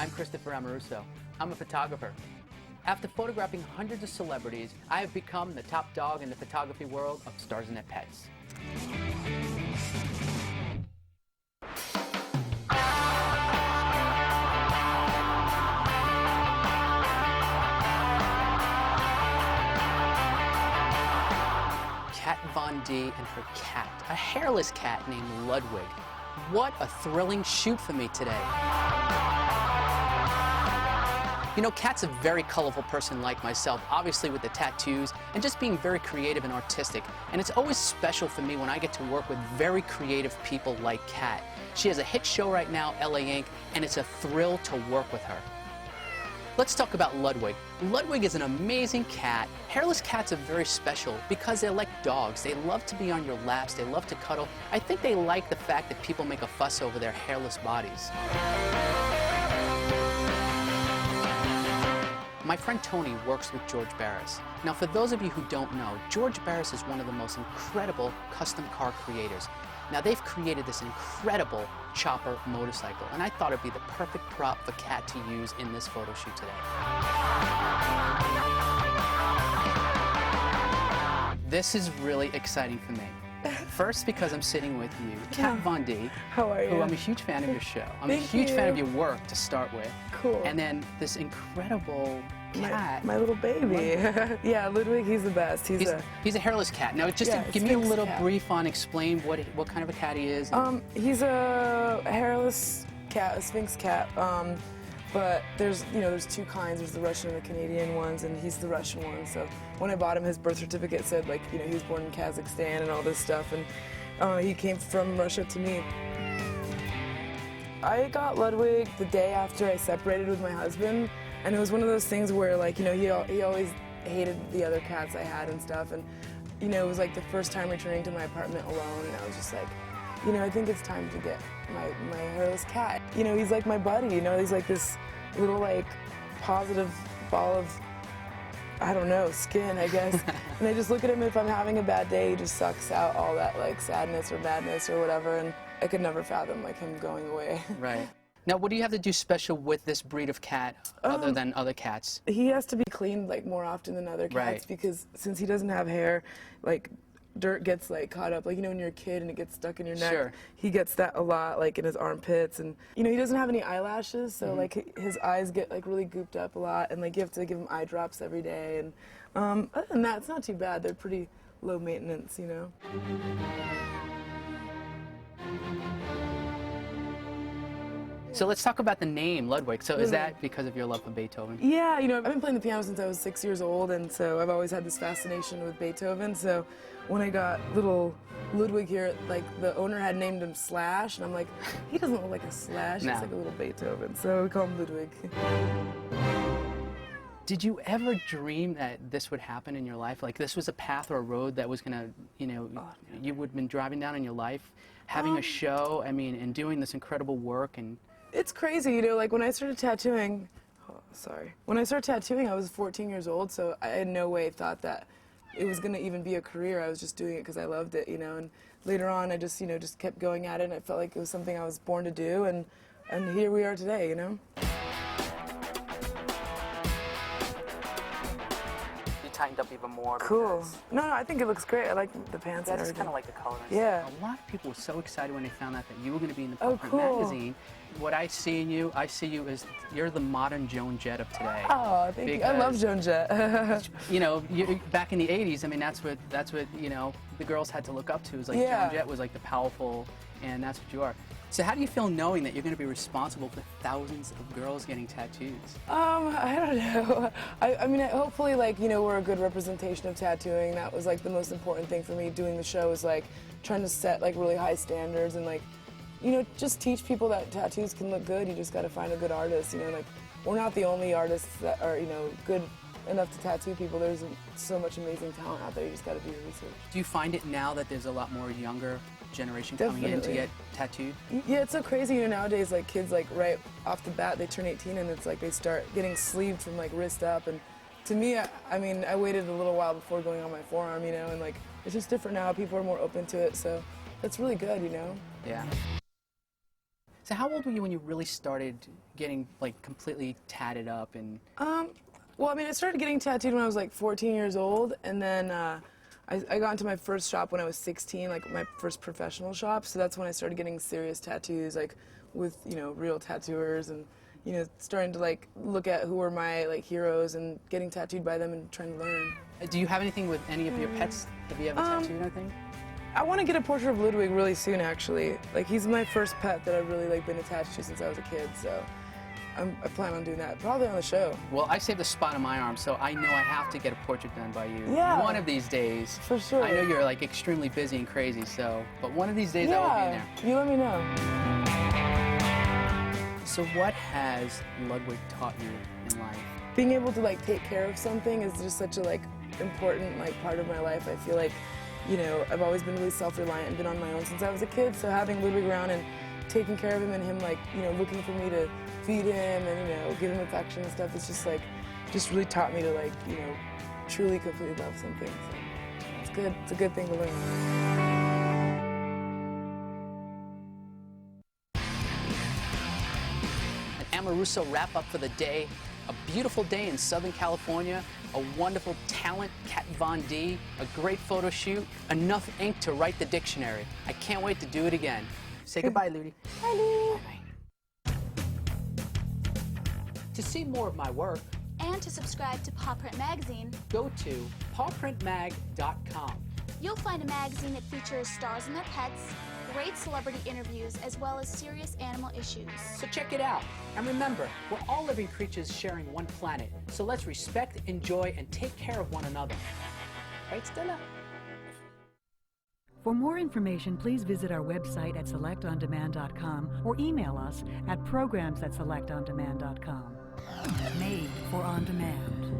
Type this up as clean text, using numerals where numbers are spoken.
I'm Christopher Amoruso. I'm a photographer. After photographing hundreds of celebrities, I have become the top dog in the photography world of Starznet Pets. Kat Von D and her cat, a hairless cat named Ludwig. What a thrilling shoot for me today. You know, Kat's a very colorful person like myself, obviously with the tattoos and just being very creative and artistic. And it's always special for me when I get to work with very creative people like Kat. She has a hit show right now, LA Ink., and it's a thrill to work with her. Let's talk about Ludwig. Ludwig is an amazing cat. Hairless cats are very special because they're like dogs. They love to be on your laps. They love to cuddle. I think they like the fact that people make a fuss over their hairless bodies. My friend Tony works with George Barris. Now, for those of you who don't know, George Barris is one of the most incredible custom car creators. Now, they've created this incredible chopper motorcycle, and I thought it'd be the perfect prop for Kat to use in this photo shoot today. This is really exciting for me. First, because I'm sitting with you, Kat Von D. How are you? Who I'm a huge fan of your show. I'm a huge fan of your work to start with. Cool. And then this incredible cat. My little baby. Yeah, Ludwig, he's the best. He's a hairless cat. Now, just to give me a little brief on, explain what kind of a cat he is. He's a hairless cat, a Sphinx cat. But there's two kinds. There's the Russian and the Canadian ones, and he's the Russian one. So when I bought him, his birth certificate said, like, he was born in Kazakhstan and all this stuff, and he came from Russia to me. I got Ludwig the day after I separated with my husband, and it was one of those things where, like, he always hated the other cats I had and stuff, and it was like the first time returning to my apartment alone, and I was just like, I think it's time to get my hairless cat. He's like my buddy, he's like this little, like, positive ball of, I don't know, skin, I guess. And I just look at him, if I'm having a bad day, he just sucks out all that, like, sadness or madness or whatever, and I could never fathom, like, him going away. Right. Now, what do you have to do special with this breed of cat other than other cats? He has to be cleaned, like, more often than other cats, because since he doesn't have hair, like, dirt gets, like, caught up, like, when you're a kid and it gets stuck in your neck. Sure. He gets that a lot, like, in his armpits, and he doesn't have any eyelashes, so like his eyes get, like, really gooped up a lot, and, like, you have to give him eye drops every day, and other than that, it's not too bad. They're pretty low maintenance, So let's talk about the name, Ludwig. So is that because of your love for Beethoven? Yeah, I've been playing the piano since I was 6 years old, and so I've always had this fascination with Beethoven. So when I got little Ludwig here, like, the owner had named him Slash, and I'm like, he doesn't look like a Slash, he's like a little Beethoven. So we call him Ludwig. Did you ever dream that this would happen in your life? Like, this was a path or a road that was gonna, you would have been driving down in your life, having a show, and doing this incredible work, and... It's crazy, like, when I started tattooing, when I started tattooing, I was 14 years old, so I in no way thought that it was going to even be a career. I was just doing it because I loved it, and later on, I just, just kept going at it, and I felt like it was something I was born to do, and here we are today, Tightened up even more. Cool. No, I think it looks great. I like the pants and everything. I just kind of like the color. Yeah. A lot of people were so excited when they found out that you were going to be in the Paw Print magazine. What I see in you, as you're the modern Joan Jett of today. Oh, thank you. I love Joan Jett. Back in the '80s, that's what the girls had to look up to. It was like Joan Jett was like the powerful, and that's what you are. So how do you feel knowing that you're going to be responsible for thousands of girls getting tattoos? I don't know. I mean, hopefully, like, we're a good representation of tattooing. That was, like, the most important thing for me doing the show, is, like, trying to set, like, really high standards and, like, just teach people that tattoos can look good. You just got to find a good artist, like, we're not the only artists that are, good enough to tattoo people. There's so much amazing talent out there. You just got to do your research. Do you find it now that there's a lot more younger generation coming in to get tattooed? Yeah, it's so crazy. Nowadays, like, kids, like, right off the bat, they turn 18 and it's like they start getting sleeved from, like, wrist up. And to me, I mean, I waited a little while before going on my forearm, and, like, it's just different now. People are more open to it, so that's really good, Yeah. So how old were you when you really started getting like completely tatted up and? Well, I mean, I started getting tattooed when I was like 14 years old, and then I got into my first shop when I was 16, like my first professional shop. So that's when I started getting serious tattoos, like with, you know, real tattooers, and, you know, starting to like look at who were my like heroes and getting tattooed by them and trying to learn. Do you have anything with any of your pets? Have you ever tattooed anything? I want to get a portrait of Ludwig really soon, actually. Like, he's my first pet that I've really like been attached to since I was a kid, so I plan on doing that, probably on the show. Well, I saved a spot on my arm, so I know I have to get a portrait done by you. Yeah. One of these days. For sure. I know you're like extremely busy and crazy, so, but one of these days I will be in there. You let me know. So what has Ludwig taught you in life? Being able to like take care of something is just such a like important like part of my life. I feel like, you know, I've always been really self-reliant and been on my own since I was a kid, so having Ludwig around and taking care of him and him like, you know, looking for me to feed him and, you know, give him affection and stuff, it's just like, just really taught me to like, you know, truly completely love something. So it's good. It's a good thing to learn. An Amoruso wrap up for the day. A beautiful day in Southern California, a wonderful talent, Kat Von D, a great photo shoot, enough ink to write the dictionary. I can't wait to do it again. Say goodbye, Ludi. Bye, Ludi. Bye. To see more of my work, and to subscribe to Paw Print magazine, go to pawprintmag.com. You'll find a magazine that features stars and their pets, great celebrity interviews, as well as serious animal issues. So check it out. And remember, we're all living creatures sharing one planet. So let's respect, enjoy, and take care of one another. Right, Stella? For more information, please visit our website at selectondemand.com or email us at programs@selectondemand.com. Made for on demand.